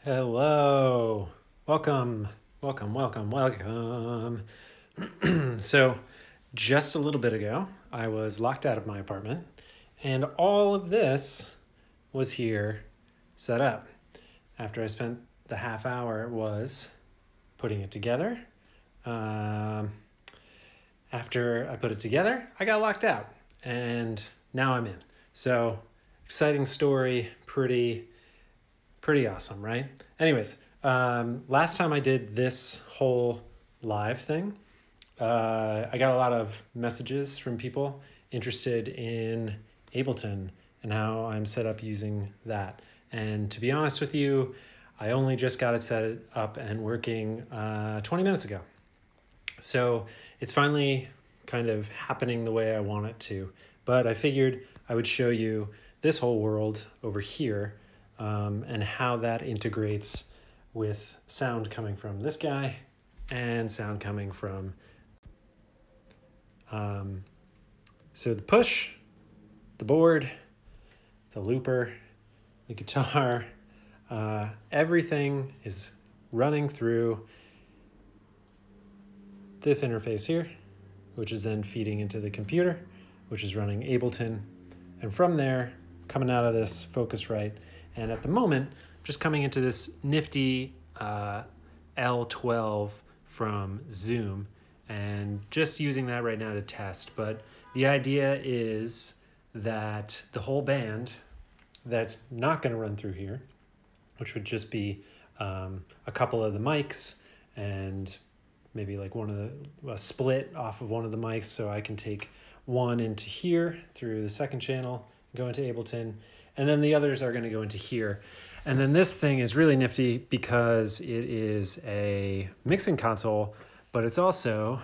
Hello. Welcome. Welcome. So, just a little bit ago, I was locked out of my apartment, and all of this was here set up. After I spent the half hour it was putting it together. After I put it together, I got locked out, and now I'm in. So, exciting story, pretty awesome, right? Anyways, last time I did this whole live thing, I got a lot of messages from people interested in Ableton and how I'm set up using that. And to be honest with you, I only just got it set up and working 20 minutes ago. So it's finally kind of happening the way I want it to. But I figured I would show you this whole world over here and how that integrates with sound coming from this guy and sound coming from so the push, the board, the looper, the guitar, everything is running through this interface here, which is then feeding into the computer, which is running Ableton, and from there coming out of this Focusrite. And at the moment, just coming into this nifty L12 from Zoom and just using that right now to test. But the idea is that the whole band that's not going to run through here, which would just be a couple of the mics and maybe like a split off of one of the mics, so I can take one into here through the second channel, go into Ableton, and then the others are going to go into here. And then this thing is really nifty because it is a mixing console, but it's also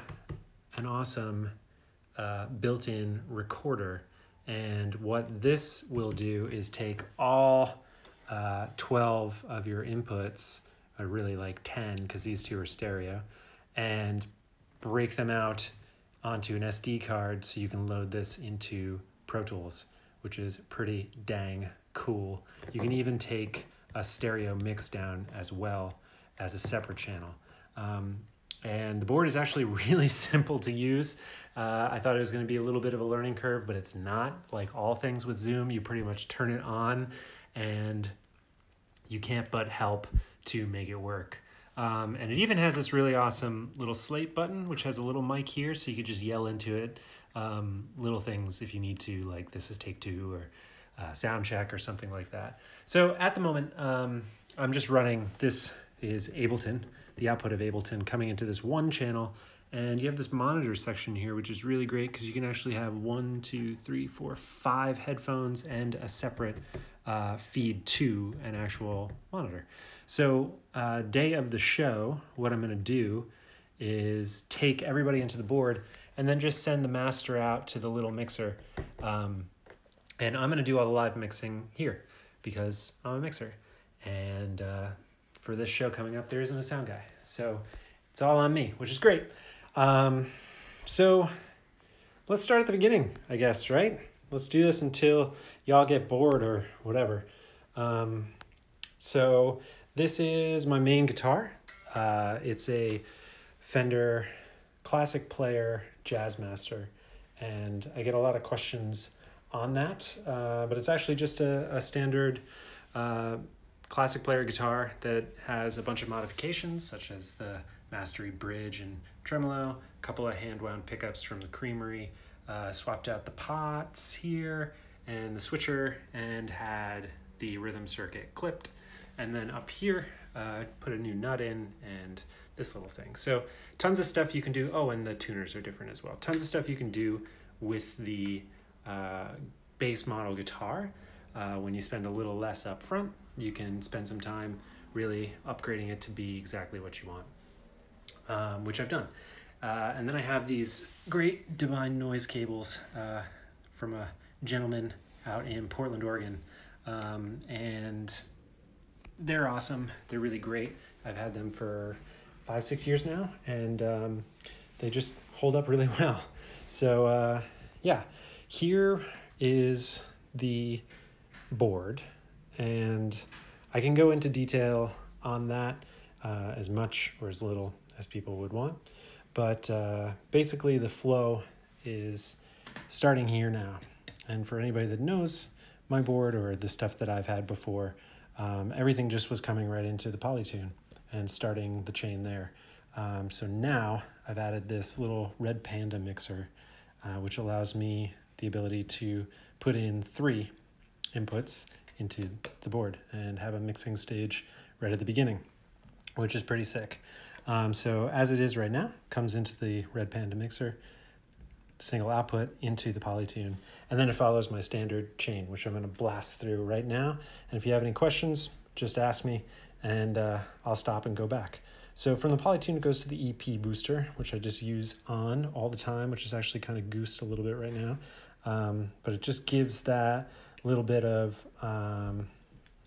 an awesome built-in recorder. And what this will do is take all 12 of your inputs, or really like 10 because these two are stereo, and break them out onto an SD card so you can load this into Pro Tools, which is pretty dang cool. You can even take a stereo mix down as well as a separate channel. And the board is actually really simple to use. I thought it was going to be a little bit of a learning curve, but it's not. Like all things with Zoom, you pretty much turn it on and you can't but help to make it work. And it even has this really awesome little slate button, which has a little mic here, so you could just yell into it little things if you need to, like this is take two or sound check or something like that. So at the moment, I'm just running, this is Ableton, the output of Ableton coming into this one channel. And you have this monitor section here, which is really great because you can actually have 5 headphones and a separate feed to an actual monitor. So day of the show, what I'm going to do is take everybody into the board and then just send the master out to the little mixer. And I'm going to do all the live mixing here because I'm a mixer. And for this show coming up, there isn't a sound guy. So it's all on me, which is great. So let's start at the beginning, I guess, right? Let's do this until y'all get bored or whatever. So this is my main guitar. It's a Fender Classic Player Jazzmaster, and I get a lot of questions on that, but it's actually just a standard Classic Player guitar that has a bunch of modifications, such as the mastery bridge and tremolo, a couple of hand-wound pickups from the Creamery, swapped out the pots here and the switcher, and had the rhythm circuit clipped. And then up here, put a new nut in and this little thing. So tons of stuff you can do. Oh, and the tuners are different as well. Tons of stuff you can do with the base model guitar. When you spend a little less up front, you can spend some time really upgrading it to be exactly what you want, which I've done. And then I have these great Divine Noise cables from a gentleman out in Portland, Oregon. And they're awesome. They're really great. I've had them for 5-6 years now, and they just hold up really well. So yeah, here is the board, and I can go into detail on that, as much or as little as people would want. But basically the flow is starting here now. And for anybody that knows my board or the stuff that I've had before, everything just was coming right into the Polytune and starting the chain there. So now I've added this little Red Panda mixer, which allows me the ability to put in 3 inputs into the board and have a mixing stage right at the beginning, which is pretty sick. So as it is right now, comes into the Red Panda mixer, single output into the Polytune, and then it follows my standard chain, which I'm going to blast through right now. And if you have any questions, just ask me, and I'll stop and go back. So from the Polytune, it goes to the EP booster, which I just use on all the time, which is actually kind of goosed a little bit right now. But it just gives that little bit of, I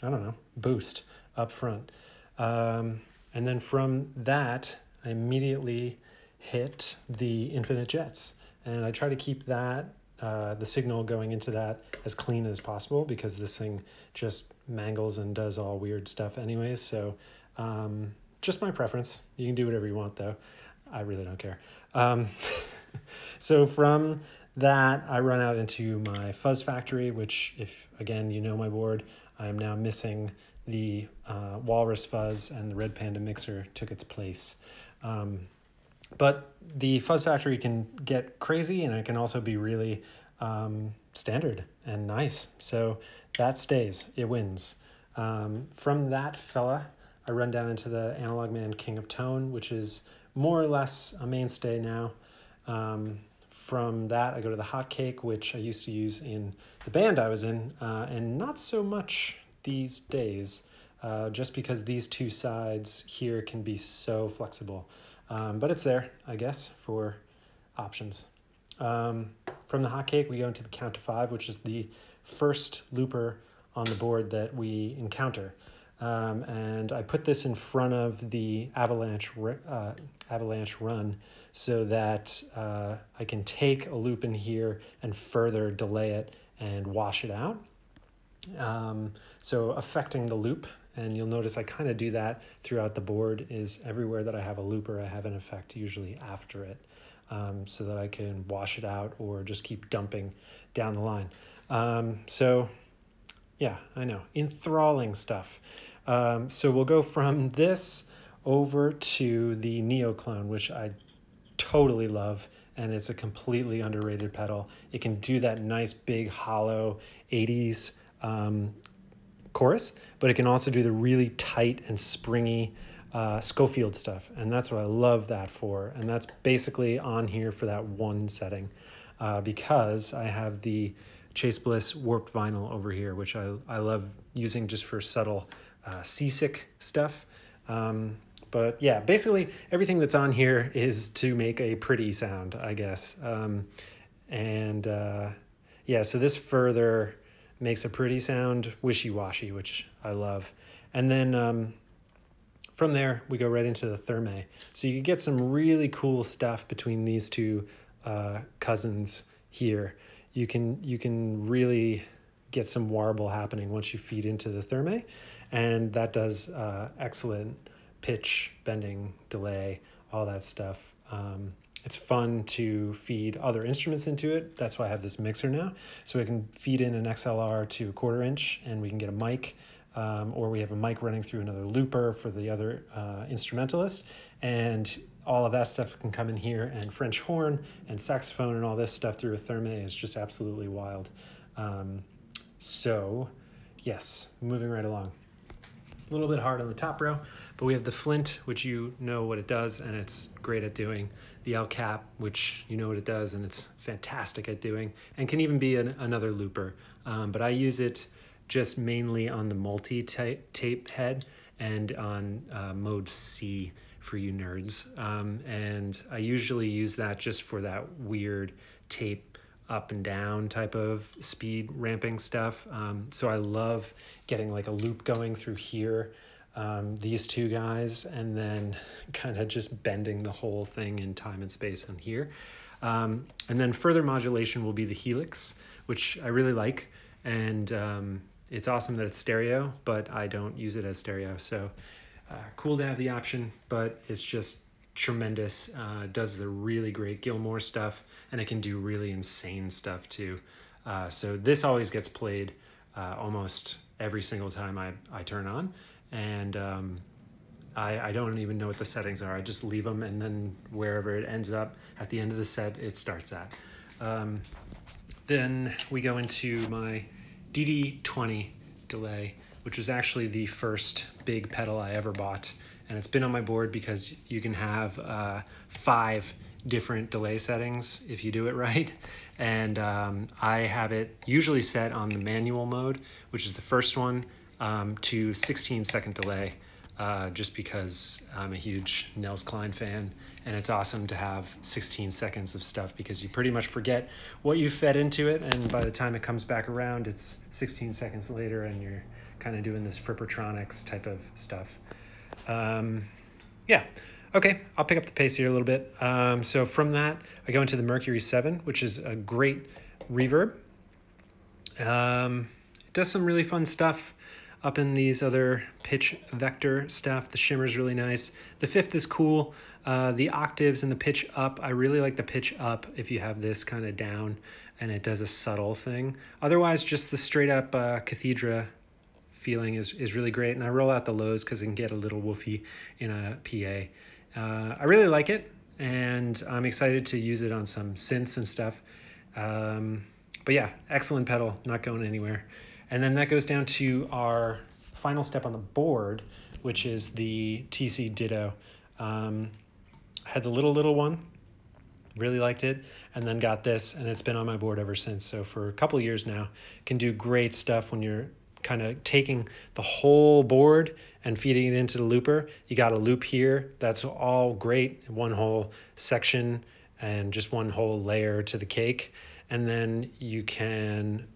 don't know, boost up front. And then from that, I immediately hit the Infinite Jets. And I try to keep that, the signal going into that as clean as possible, because this thing just mangles and does all weird stuff anyways. So just my preference. You can do whatever you want, though. I really don't care. So from that, I run out into my Fuzz Factory, which, if, again, you know my board, I'm now missing the Walrus Fuzz, and the Red Panda mixer took its place. But the Fuzz Factory can get crazy, and it can also be really standard and nice. So that stays. It wins. From that fella, I run down into the Analog Man King of Tone, which is more or less a mainstay now. From that, I go to the Hot Cake, which I used to use in the band I was in, and not so much these days, just because these 2 sides here can be so flexible. But it's there, I guess, for options. From the Hot Cake, we go into the Count to 5, which is the first looper on the board that we encounter. And I put this in front of the Avalanche Run so that I can take a loop in here and further delay it and wash it out. So affecting the loop, and you'll notice I kind of do that throughout the board, is everywhere that I have a looper, I have an effect usually after it, so that I can wash it out or just keep dumping down the line. So yeah, I know, enthralling stuff. So we'll go from this over to the Neo Clone, which I totally love, and it's a completely underrated pedal. It can do that nice big hollow 80s chorus, but it can also do the really tight and springy Schofield stuff, and that's what I love that for. And that's basically on here for that one setting, because I have the Chase Bliss warped vinyl over here, which I love using just for subtle seasick stuff. But yeah, basically everything that's on here is to make a pretty sound, I guess. Yeah, so this further makes a pretty sound, wishy-washy, which I love. And then from there, we go right into the Therme. So you can get some really cool stuff between these 2 cousins here. You can really get some warble happening once you feed into the Therme, and that does excellent pitch, bending, delay, all that stuff. It's fun to feed other instruments into it. That's why I have this mixer now. So I can feed in an XLR to a 1/4 inch, and we can get a mic, or we have a mic running through another looper for the other instrumentalist. And all of that stuff can come in here, and French horn and saxophone and all this stuff through a Therme is just absolutely wild. So yes, moving right along. A little bit hard on the top row, but we have the Flint, which you know what it does, and it's great at doing. The El Cap, which you know what it does, and it's fantastic at doing, and can even be another looper. But I use it just mainly on the multi-tape head and on mode C for you nerds. And I usually use that just for that weird tape up and down type of speed ramping stuff. So I love getting like a loop going through here, these 2 guys, and then kind of just bending the whole thing in time and space on here. And then further modulation will be the Helix, which I really like. And it's awesome that it's stereo, but I don't use it as stereo. So Cool to have the option, but it's just tremendous. Does the really great Gilmore stuff, and it can do really insane stuff too. So this always gets played almost every single time I turn on, and I don't even know what the settings are. I just leave them, and then wherever it ends up at the end of the set, it starts at. Then we go into my DD20 delay, which was actually the first big pedal I ever bought. And it's been on my board because you can have 5 different delay settings if you do it right. And I have it usually set on the manual mode, which is the first one, to 16-second delay, just because I'm a huge Nels Cline fan. And it's awesome to have 16 seconds of stuff because you pretty much forget what you fed into it. And by the time it comes back around, it's 16 seconds later and you're kind of doing this Frippertronics type of stuff. Yeah, okay, I'll pick up the pace here a little bit. So from that, I go into the Mercury 7, which is a great reverb. It does some really fun stuff up in these other pitch vector stuff. The shimmer's really nice. The 5th is cool. The octaves and the pitch up, I really like the pitch up if you have this kind of down and it does a subtle thing. Otherwise, just the straight up cathedra feeling is really great. And I roll out the lows because it can get a little woofy in a PA. I really like it, and I'm excited to use it on some synths and stuff. But yeah, excellent pedal, not going anywhere. And then that goes down to our final step on the board, which is the TC Ditto. Had the little one, really liked it, and then got this, and it's been on my board ever since. So for a couple of years now, can do great stuff when you're kind of taking the whole board and feeding it into the looper. You got a loop here, that's all great, one whole section and just one whole layer to the cake. And then you can,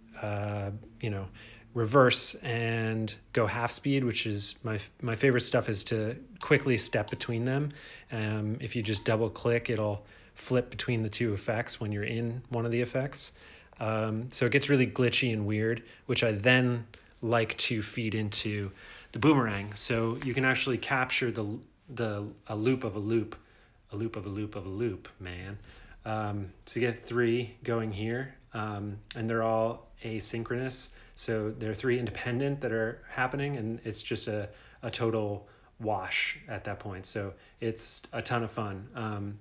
reverse and go half speed, which is my favorite stuff, is to quickly step between them. If you just double click, it'll flip between the 2 effects when you're in one of the effects. So it gets really glitchy and weird, which I then like to feed into the boomerang. So you can actually capture a loop of a loop, a loop of a loop of a loop, man. So you get 3 going here, and they're all asynchronous. So there are 3 independent that are happening, and it's just a total wash at that point. So it's a ton of fun.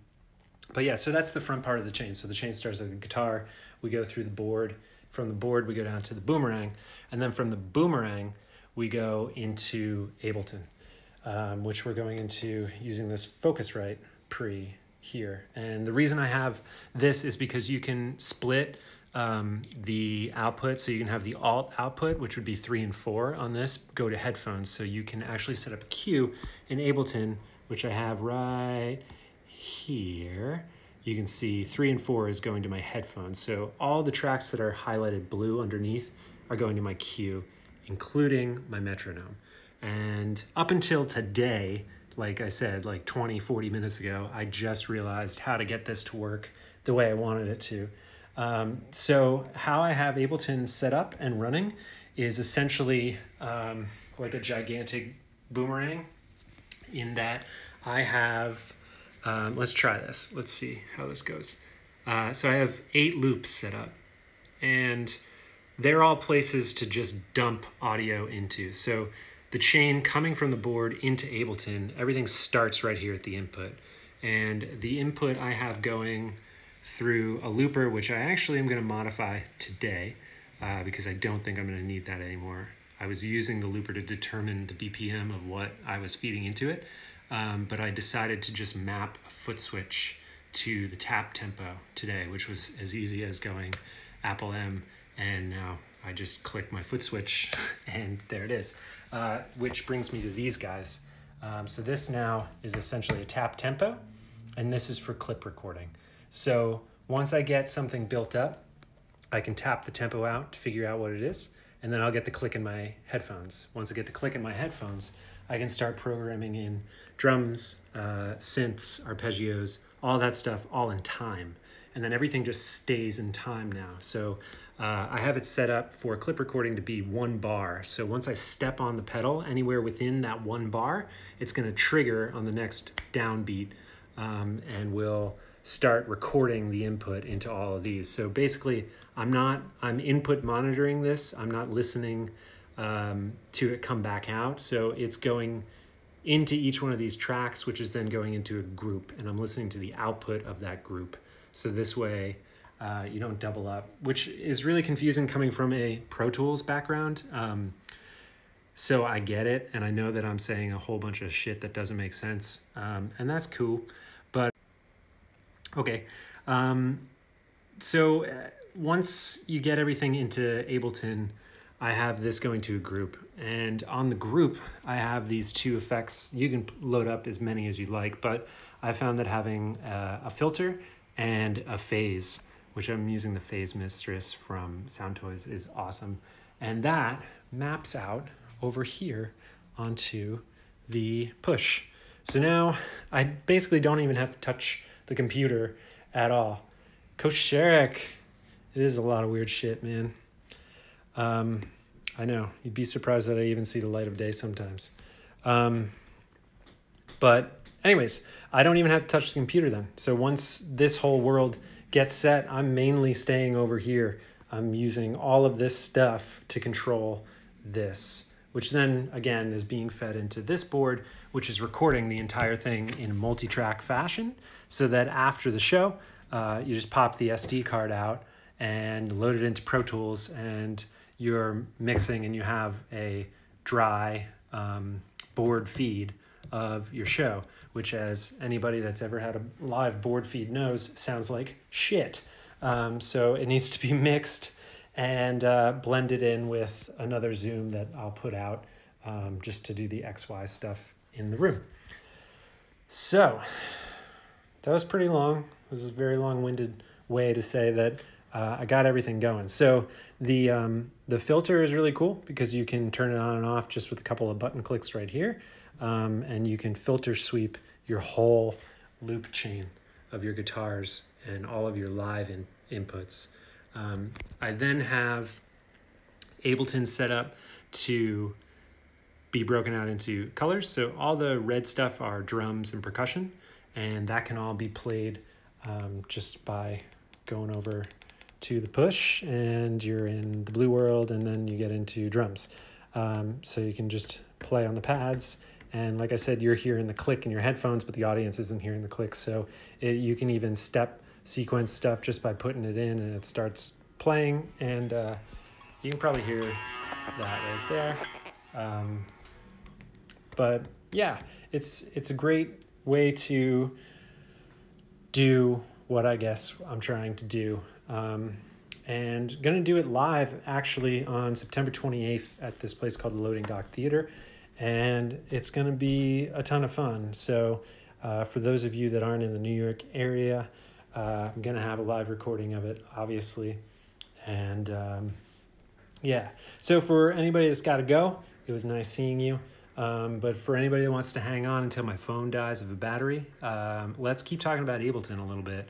But yeah, so that's the front part of the chain. So the chain starts with the guitar. We go through the board. From the board, we go down to the boomerang. And then from the boomerang, we go into Ableton, which we're going into using this Focusrite pre here. And the reason I have this is because you can split the output. So you can have the alt output, which would be 3 and 4 on this, go to headphones. So you can actually set up a cue in Ableton, which I have right here. You can see 3 and 4 is going to my headphones. So all the tracks that are highlighted blue underneath are going to my cue, including my metronome. And up until today, like I said, like 20, 40 minutes ago, I just realized how to get this to work the way I wanted it to. So how I have Ableton set up and running is essentially like a gigantic boomerang, in that I have, let's try this. Let's see how this goes. So I have 8 loops set up, and they're all places to just dump audio into. So the chain coming from the board into Ableton, everything starts right here at the input. And the input I have going through a looper, which I actually am going to modify today because I don't think I'm going to need that anymore. I was using the looper to determine the BPM of what I was feeding into it, but I decided to just map a foot switch to the tap tempo today, which was as easy as going andI'm, and now I just click my foot switch and there it is, which brings me to these guys. So this now is essentially a tap tempo, and this is for clip recording. So once I get something built up, I can tap the tempo out to figure out what it is, and then I'll get the click in my headphones. Once I get the click in my headphones, I can start programming in drums, synths, arpeggios, all that stuff, all in time. And then everything just stays in time now. So I have it set up for clip recording to be 1 bar. So once I step on the pedal anywhere within that 1 bar, it's going to trigger on the next downbeat, and will start recording the input into all of these. So basically, I'm input monitoring this. I'm not listening to it come back out. So it's going into each one of these tracks, which is then going into a group, and I'm listening to the output of that group. So this way, you don't double up, which is really confusing coming from a Pro Tools background. So I get it, and I know that I'm saying a whole bunch of shit that doesn't make sense, and that's cool. But okay, so once you get everything into Ableton, I have this going to a group, and on the group, I have these 2 effects. You can load up as many as you'd like, but I found that having a filter and a phase, which I'm using the Phase Mistress from Sound Toys, is awesome. And that maps out over here onto the push. So now I basically don't even have to touch the computer at all. Coach Sherrick, it is a lot of weird shit, man. I know, you'd be surprised that I even see the light of day sometimes. But anyways, I don't even have to touch the computer then. So once this whole world gets set, I'm mainly staying over here. I'm using all of this stuff to control this, which then again is being fed into this board, which is recording the entire thing in multi-track fashion, so that after the show, you just pop the SD card out and load it into Pro Tools, and you're mixing and you have a dry board feed of your show, which, as anybody that's ever had a live board feed knows, sounds like shit. So it needs to be mixed and blended in with another Zoom that I'll put out just to do the XY stuff in the room. So that was pretty long. It was a very long-winded way to say that I got everything going. So the filter is really cool because you can turn it on and off just with a couple of button clicks right here. And you can filter sweep your whole loop chain of your guitars and all of your live inputs. I then have Ableton set up to be broken out into colors. So all the red stuff are drums and percussion, and that can all be played just by going over to the push, and you're in the blue world, and then you get into drums. So you can just play on the pads. And like I said, you're hearing the click in your headphones, but the audience isn't hearing the click. So you can even step sequence stuff just by putting it in, and it starts playing. And you can probably hear that right there. But yeah, it's a great way to do what I guess I'm trying to do. And going to do it live actually on September 28th at this place called the Loading Dock Theater. And it's going to be a ton of fun. So for those of you that aren't in the New York area, I'm going to have a live recording of it, obviously. And yeah, so for anybody that's got to go, it was nice seeing you. But for anybody that wants to hang on until my phone dies of a battery, let's keep talking about Ableton a little bit.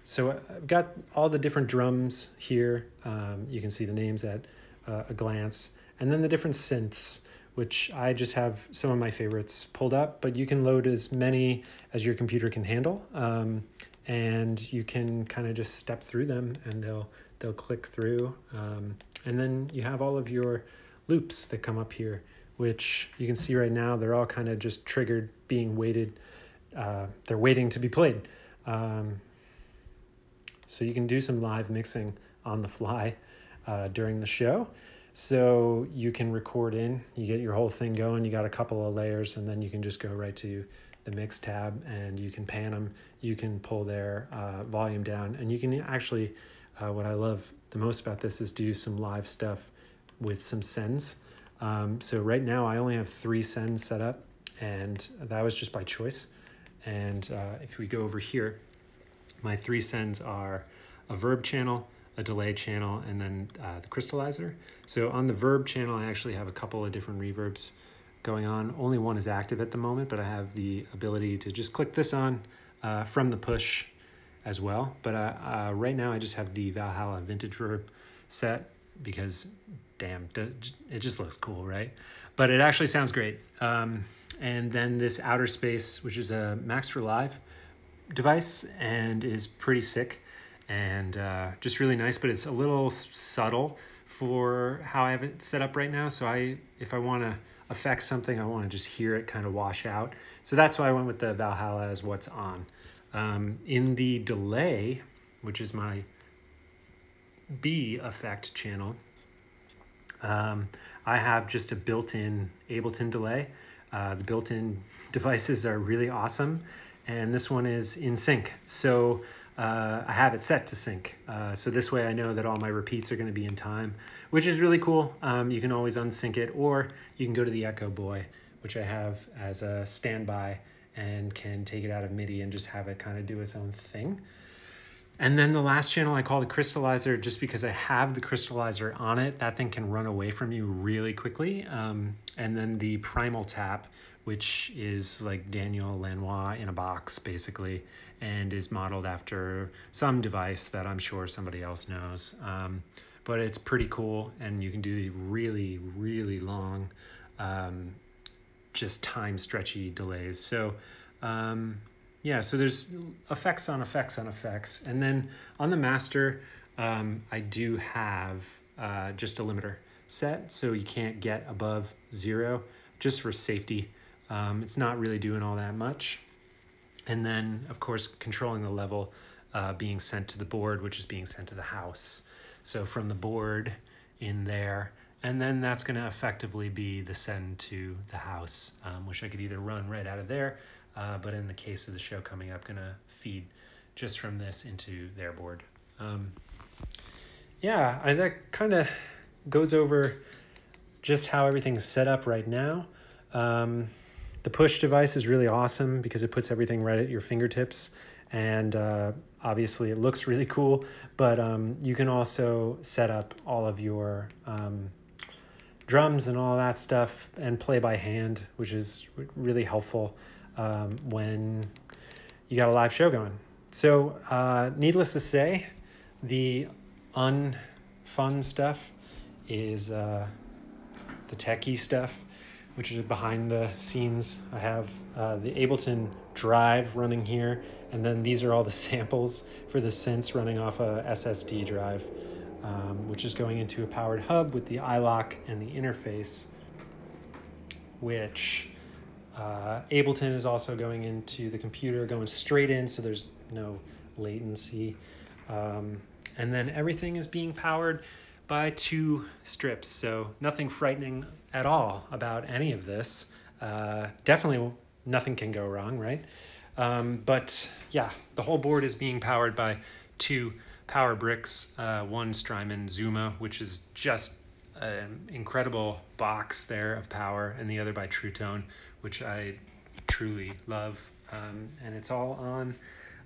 So I've got all the different drums here. You can see the names at a glance. And then the different synths, which I just have some of my favorites pulled up, but you can load as many as your computer can handle. And you can kind of just step through them, and they'll click through. And then you have all of your loops that come up here, which you can see right now, they're all kind of just triggered, being waited. They're waiting to be played. So you can do some live mixing on the fly during the show. So you can record in, you get your whole thing going, you got a couple of layers, and then you can just go right to the mix tab, and you can pan them, you can pull their volume down, and you can actually, what I love the most about this is do some live stuff with some sends. So right now I only have 3 sends set up, and that was just by choice. And if we go over here, my 3 sends are a verb channel, a delay channel, and then the crystallizer. So on the verb channel, I actually have a couple of different reverbs going on. Only one is active at the moment, but I have the ability to just click this on from the push, as well. But right now I just have the Valhalla Vintage Verb set because damn, it just looks cool, right? But it actually sounds great. And then this Outer Space, which is a Max for Live device and is pretty sick and just really nice, but it's a little subtle for how I have it set up right now. So if I want to affect something, I want to just hear it kind of wash out. So that's why I went with the Valhalla as what's on. In the delay, which is my B effect channel, I have just a built-in Ableton delay. The built-in devices are really awesome, and this one is in sync. So I have it set to sync. So this way I know that all my repeats are going to be in time, which is really cool. You can always unsync it, or you can go to the Echo Boy, which I have as a standby, and can take it out of MIDI and just have it kind of do its own thing. And then the last channel I call the crystallizer, just because I have the crystallizer on it. That thing can run away from you really quickly. And then the primal tap, which is like Daniel Lanois in a box, basically, and is modeled after some device that I'm sure somebody else knows. But it's pretty cool, and you can do the really, really long, just time stretchy delays. So yeah, so there's effects on effects on effects. And then on the master, I do have just a limiter set, so you can't get above 0, just for safety. It's not really doing all that much. And then, of course, controlling the level being sent to the board, which is being sent to the house. So from the board in there, and then that's going to effectively be the send to the house, which I could either run right out of there, but in the case of the show coming up, going to feed just from this into their board. Yeah, that kind of goes over just how everything's set up right now. The push device is really awesome because it puts everything right at your fingertips, and obviously it looks really cool, but you can also set up all of your drums and all that stuff and play by hand, which is really helpful when you got a live show going. So needless to say, the unfun stuff is the techie stuff, which is behind the scenes. I have the Ableton drive running here, and then these are all the samples for the synths running off a SSD drive, which is going into a powered hub with the iLock and the interface, which Ableton is also going into the computer, going straight in, so there's no latency. And then everything is being powered by 2 strips, so nothing frightening at all about any of this. Definitely nothing can go wrong, right? But yeah, the whole board is being powered by 2 power bricks, one Strymon Zuma, which is just an incredible box there of power, and the other by True Tone, which I truly love. And it's all on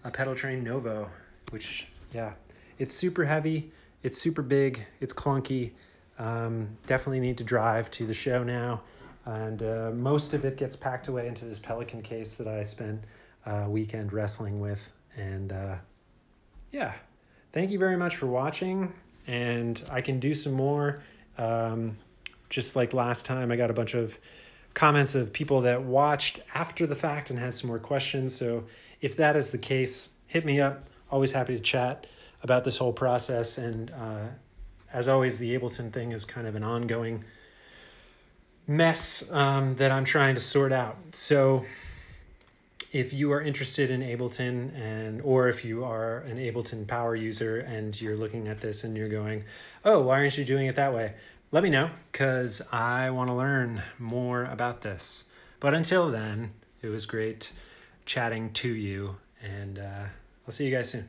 a Pedal Train Novo, which, yeah, it's super heavy, it's super big, it's clunky. Definitely need to drive to the show now. And most of it gets packed away into this Pelican case that I spent a weekend wrestling with. And yeah, thank you very much for watching. And I can do some more. Just like last time, I got a bunch of comments of people that watched after the fact and had some more questions. So if that is the case, hit me up. Always happy to chat about this whole process. And as always, the Ableton thing is kind of an ongoing mess that I'm trying to sort out. So if you are interested in Ableton, or if you are an Ableton power user and you're looking at this and you're going, oh, why aren't you doing it that way? Let me know, because I want to learn more about this. But until then, it was great chatting to you, and I'll see you guys soon.